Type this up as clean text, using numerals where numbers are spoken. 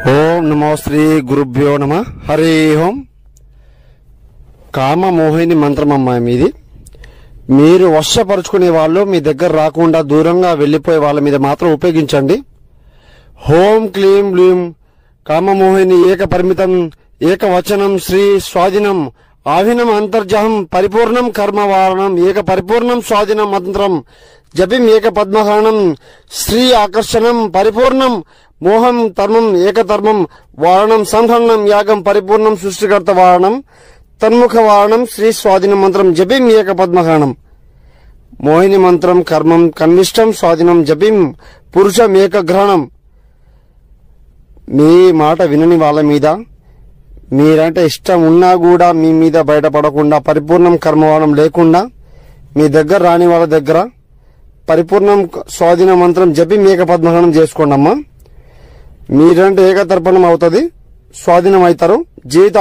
ఓం నమో శ్రీ గురుభ్యో నమ. హరి ఓం. కామ మోహిని మంత్రం అమ్మాయి మీది. మీరు వశపరుచుకునే వాళ్ళు మీ దగ్గర రాకుండా దూరంగా వెళ్లిపోయే వాళ్ళ మీద మాత్రం ఉపయోగించండి. ఓం క్లీం బ్లీం కామమోహిని ఏక పరిమితం ఏకవచనం శ్రీ స్వాధీనం ఆవినం అంతర్జహం పరిపూర్ణం కర్మవారణం ఏక పరిపూర్ణం స్వాధీనం మంత్రం జపిం ఏక పద్మహరణం శ్రీ ఆకర్షణం పరిపూర్ణం మోహం ధర్మం ఏకధర్మం వారణం సంహరణం యాగం పరిపూర్ణం సృష్టికర్త వారణం తన్ముఖ వారణం శ్రీ స్వాధీనం మంత్రం జపిం ఏక పద్మహరణం. మోహిని మంత్రం కర్మం కన్విష్టం స్వాధీనం జపిం పురుషం ఏకగ్రహణం. మీ మాట వినని వాళ్ళ మీద మీరంటే ఇష్టం ఉన్నా కూడా మీ మీద బయటపడకుండా పరిపూర్ణం కర్మవాణం లేకుండా మీ దగ్గర రాని వాళ్ళ దగ్గర పరిపూర్ణం స్వాధీన మంత్రం జపి ఏక పద్మహరణం చేసుకోండి అమ్మా. మీరంటే ఏకతర్పణం అవుతుంది, స్వాధీనం అవుతారు. జీవిత